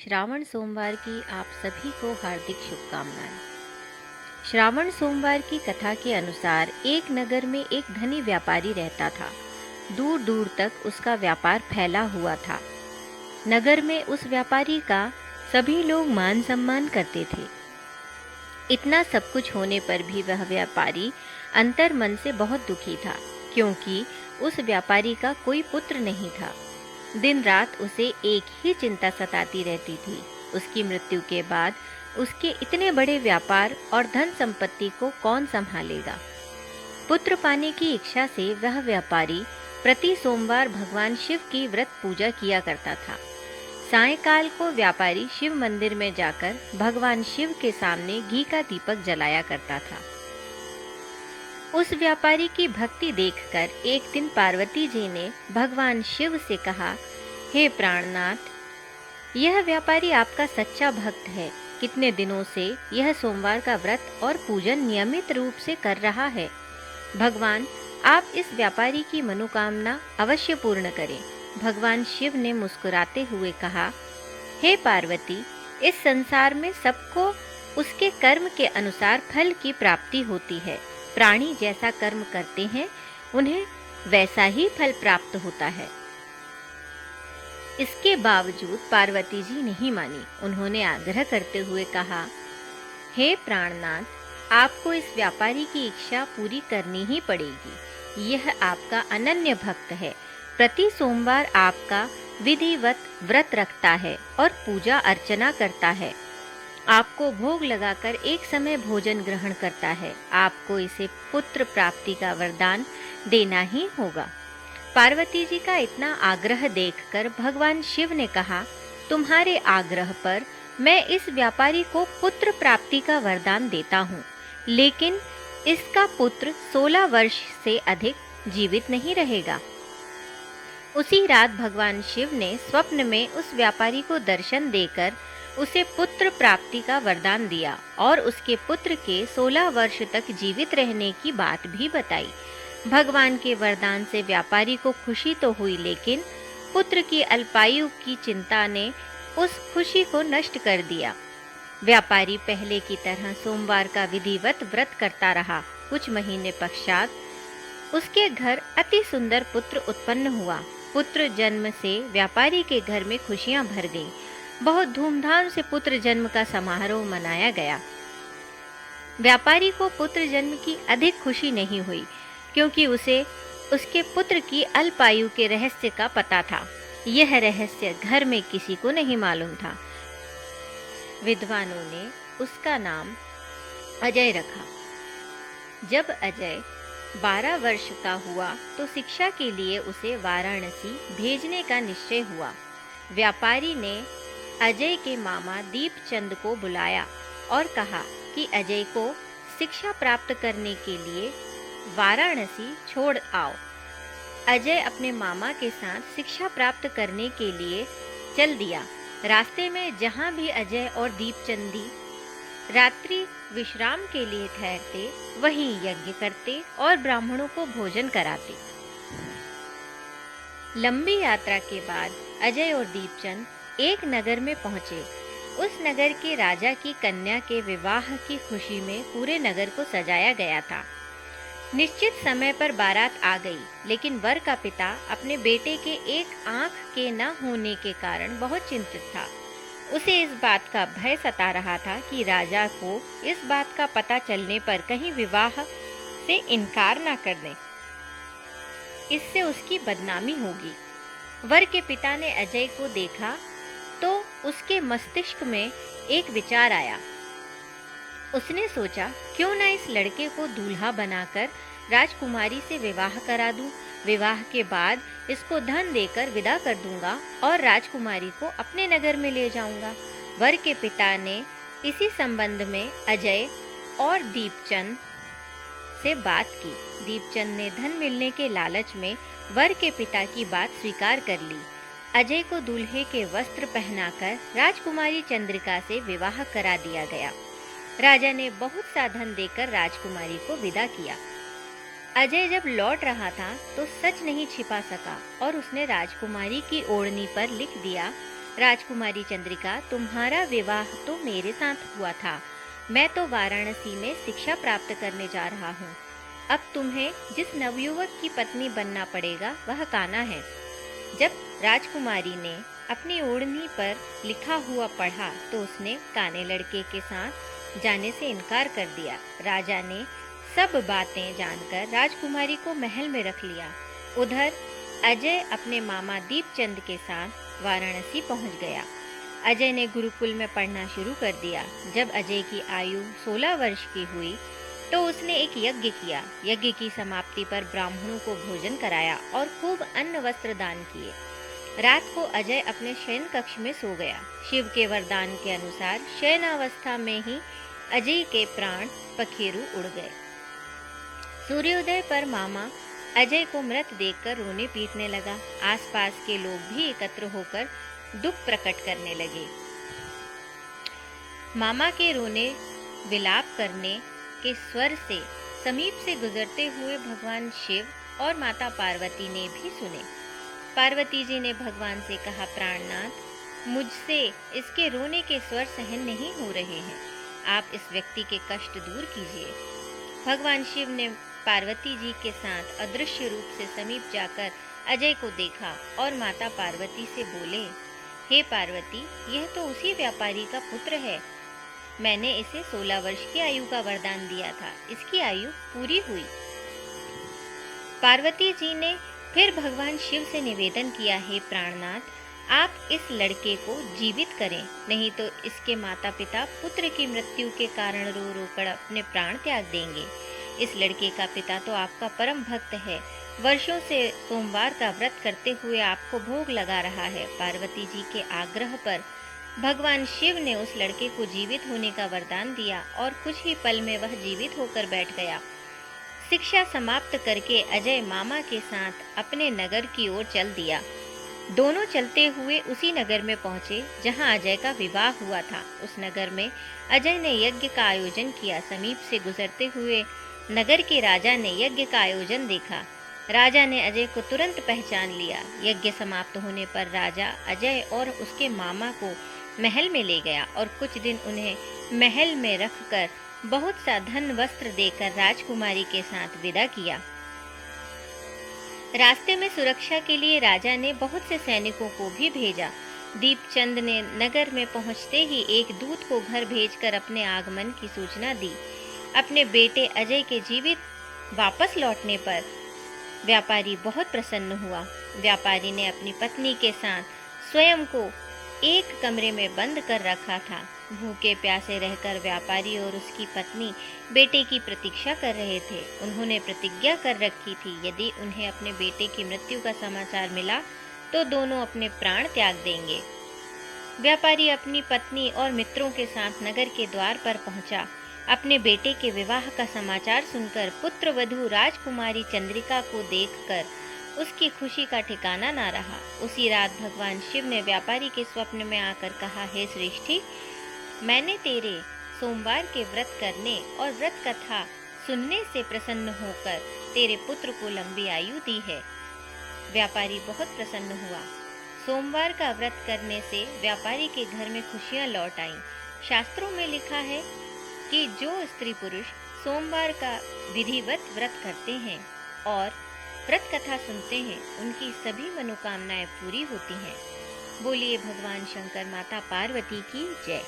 श्रावण सोमवार की आप सभी को हार्दिक शुभकामनाएं। श्रावण सोमवार की कथा के अनुसार एक नगर में एक धनी व्यापारी रहता था। दूर दूर तक उसका व्यापार फैला हुआ था। नगर में उस व्यापारी का सभी लोग मान सम्मान करते थे। इतना सब कुछ होने पर भी वह व्यापारी अंतर मन से बहुत दुखी था, क्योंकि उस व्यापारी का कोई पुत्र नहीं था। दिन रात उसे एक ही चिंता सताती रहती थी। उसकी मृत्यु के बाद उसके इतने बड़े व्यापार और धन संपत्ति को कौन संभालेगा। पुत्र पाने की इच्छा से वह व्यापारी प्रति सोमवार भगवान शिव की व्रत पूजा किया करता था। सायंकाल को व्यापारी शिव मंदिर में जाकर भगवान शिव के सामने घी का दीपक जलाया करता था। उस व्यापारी की भक्ति देखकर एक दिन पार्वती जी ने भगवान शिव से कहा, हे प्राणनाथ, यह व्यापारी आपका सच्चा भक्त है। कितने दिनों से यह सोमवार का व्रत और पूजन नियमित रूप से कर रहा है। भगवान, आप इस व्यापारी की मनोकामना अवश्य पूर्ण करें। भगवान शिव ने मुस्कुराते हुए कहा, हे पार्वती, इस संसार में सबको उसके कर्म के अनुसार फल की प्राप्ति होती है। प्राणी जैसा कर्म करते हैं, उन्हें वैसा ही फल प्राप्त होता है। इसके बावजूद पार्वती जी नहीं मानी। उन्होंने आग्रह करते हुए कहा, हे प्राणनाथ, आपको इस व्यापारी की इच्छा पूरी करनी ही पड़ेगी। यह आपका अनन्य भक्त है। प्रति सोमवार आपका विधिवत व्रत रखता है और पूजा अर्चना करता है। आपको भोग लगाकर एक समय भोजन ग्रहण करता है। आपको इसे पुत्र प्राप्ति का वरदान देना ही होगा। पार्वती जी का इतना आग्रह देखकर भगवान शिव ने कहा, तुम्हारे आग्रह पर मैं इस व्यापारी को पुत्र प्राप्ति का वरदान देता हूँ, लेकिन इसका पुत्र 16 वर्ष से अधिक जीवित नहीं रहेगा। उसी रात भगवान शिव ने स्वप्न में उस व्यापारी को दर्शन देकर उसे पुत्र प्राप्ति का वरदान दिया और उसके पुत्र के 16 वर्ष तक जीवित रहने की बात भी बताई। भगवान के वरदान से व्यापारी को खुशी तो हुई, लेकिन पुत्र की अल्पायु की चिंता ने उस खुशी को नष्ट कर दिया। व्यापारी पहले की तरह सोमवार का विधिवत व्रत करता रहा। कुछ महीने पश्चात उसके घर अति सुंदर पुत्र उत्पन्न हुआ। पुत्र जन्म से व्यापारी के घर में खुशियां भर गईं। बहुत धूमधाम से पुत्र जन्म का समारोह मनाया गया। व्यापारी को पुत्र जन्म की अधिक खुशी नहीं हुई, क्योंकि उसे उसके पुत्र की अल्पायु के रहस्य का पता था। यह रहस्य घर में किसी को नहीं मालूम था। विद्वानों ने उसका नाम अजय रखा। जब अजय 12 वर्ष का हुआ तो शिक्षा के लिए उसे वाराणसी भेजने का निश्चय हुआ। व्यापारी ने अजय के मामा दीपचंद को बुलाया और कहा कि अजय को शिक्षा प्राप्त करने के लिए वाराणसी छोड़ आओ। अजय अपने मामा के साथ शिक्षा प्राप्त करने के लिए चल दिया। रास्ते में जहाँ भी अजय और दीपचंदी रात्रि विश्राम के लिए ठहरते, वहीं यज्ञ करते और ब्राह्मणों को भोजन कराते। लंबी यात्रा के बाद अजय और दीपचंद एक नगर में पहुंचे। उस नगर के राजा की कन्या के विवाह की खुशी में पूरे नगर को सजाया गया था। निश्चित समय पर बारात आ गई, लेकिन वर का पिता अपने बेटे के एक आंख के न होने के कारण बहुत चिंतित था। उसे इस बात का भय सता रहा था कि राजा को इस बात का पता चलने पर कहीं विवाह से इनकार न कर दें। इससे उसकी बदनामी होगी। वर के पिता ने अजय को देखा तो उसके मस्तिष्क में एक विचार आया। उसने सोचा, क्यों न इस लड़के को दूल्हा बनाकर राजकुमारी से विवाह करा दूं। विवाह के बाद इसको धन देकर विदा कर दूंगा और राजकुमारी को अपने नगर में ले जाऊंगा। वर के पिता ने इसी संबंध में अजय और दीपचंद से बात की। दीपचंद ने धन मिलने के लालच में वर के पिता की बात स्वीकार कर ली। अजय को दूल्हे के वस्त्र पहनाकर राजकुमारी चंद्रिका से विवाह करा दिया गया। राजा ने बहुत सा धन देकर राजकुमारी को विदा किया। अजय जब लौट रहा था तो सच नहीं छिपा सका और उसने राजकुमारी की ओढ़नी पर लिख दिया, राजकुमारी चंद्रिका, तुम्हारा विवाह तो मेरे साथ हुआ था। मैं तो वाराणसी में शिक्षा प्राप्त करने जा रहा हूँ। अब तुम्हें जिस नवयुवक की पत्नी बनना पड़ेगा वह कान्हा है। जब राजकुमारी ने अपनी ओढ़नी पर लिखा हुआ पढ़ा तो उसने काने लड़के के साथ जाने से इनकार कर दिया। राजा ने सब बातें जानकर राजकुमारी को महल में रख लिया। उधर अजय अपने मामा दीपचंद के साथ वाराणसी पहुंच गया। अजय ने गुरुकुल में पढ़ना शुरू कर दिया। जब अजय की आयु 16 वर्ष की हुई तो उसने एक यज्ञ किया। यज्ञ की समाप्ति पर ब्राह्मणों को भोजन कराया और खूब अन्न वस्त्र दान किए। रात को अजय अपने शयन कक्ष में सो गया। शिव के वरदान के अनुसार शयनावस्था में ही अजय के प्राण पखेरु उड़ गए। सूर्योदय पर मामा अजय को मृत देखकर रोने पीटने लगा। आसपास के लोग भी एकत्र होकर दुख प्रकट करने लगे। मामा के रोने विलाप करने के स्वर से समीप से गुजरते हुए भगवान शिव और माता पार्वती ने भी सुने। पार्वती जी ने भगवान से कहा, प्राणनाथ, मुझसे इसके रोने के स्वर सहन नहीं हो रहे हैं। आप इस व्यक्ति के कष्ट दूर कीजिए। भगवान शिव ने पार्वती जी के साथ अदृश्य रूप से समीप जाकर अजय को देखा और माता पार्वती से बोले, हे पार्वती, यह तो उसी व्यापारी का पुत्र है। मैंने इसे 16 वर्ष की आयु का वरदान दिया था। इसकी आयु पूरी हुई। पार्वती जी ने फिर भगवान शिव से निवेदन किया, हे प्राणनाथ, आप इस लड़के को जीवित करें, नहीं तो इसके माता पिता पुत्र की मृत्यु के कारण रो रो कर अपने प्राण त्याग देंगे। इस लड़के का पिता तो आपका परम भक्त है। वर्षों से सोमवार का व्रत करते हुए आपको भोग लगा रहा है। पार्वती जी के आग्रह पर भगवान शिव ने उस लड़के को जीवित होने का वरदान दिया और कुछ ही पल में वह जीवित होकर बैठ गया। शिक्षा समाप्त करके अजय मामा के साथ अपने नगर की ओर चल दिया। दोनों चलते हुए उसी नगर में पहुंचे जहां अजय का विवाह हुआ था। उस नगर में अजय ने यज्ञ का आयोजन किया। समीप से गुजरते हुए नगर के राजा ने यज्ञ का आयोजन देखा। राजा ने अजय को तुरंत पहचान लिया। यज्ञ समाप्त होने पर राजा अजय और उसके मामा को महल में ले गया और कुछ दिन उन्हें महल में रखकर बहुत सा धन वस्त्र देकर राजकुमारी के साथ विदा किया। रास्ते में सुरक्षा के लिए राजा ने बहुत से सैनिकों को भी भेजा। दीपचंद ने नगर में पहुंचते ही एक दूत को घर भेजकर अपने आगमन की सूचना दी। अपने बेटे अजय के जीवित वापस लौटने पर व्यापारी बहुत प्रसन्न हुआ। व्यापारी ने अपनी पत्नी के साथ स्वयं को एक कमरे में बंद कर रखा था। भूखे प्यासे रहकर व्यापारी और उसकी पत्नी बेटे की प्रतीक्षा कर रहे थे। उन्होंने प्रतिज्ञा कर रखी थी, यदि उन्हें अपने बेटे की मृत्यु का समाचार मिला तो दोनों अपने प्राण त्याग देंगे। व्यापारी अपनी पत्नी और मित्रों के साथ नगर के द्वार पर पहुंचा। अपने बेटे के विवाह का समाचार सुनकर पुत्र वधू राजकुमारी चंद्रिका को देखकर उसकी खुशी का ठिकाना ना रहा। उसी रात भगवान शिव ने व्यापारी के स्वप्न में आकर कहा, हे श्रेष्ठी, मैंने तेरे सोमवार के व्रत करने और व्रत कथा सुनने से प्रसन्न होकर तेरे पुत्र को लंबी आयु दी है। व्यापारी बहुत प्रसन्न हुआ। सोमवार का व्रत करने से व्यापारी के घर में खुशियां लौट आईं। शास्त्रों में लिखा है कि जो स्त्री पुरुष सोमवार का विधिवत व्रत करते हैं और व्रत कथा सुनते हैं, उनकी सभी मनोकामनाएं पूरी होती हैं। बोलिए भगवान शंकर माता पार्वती की जय।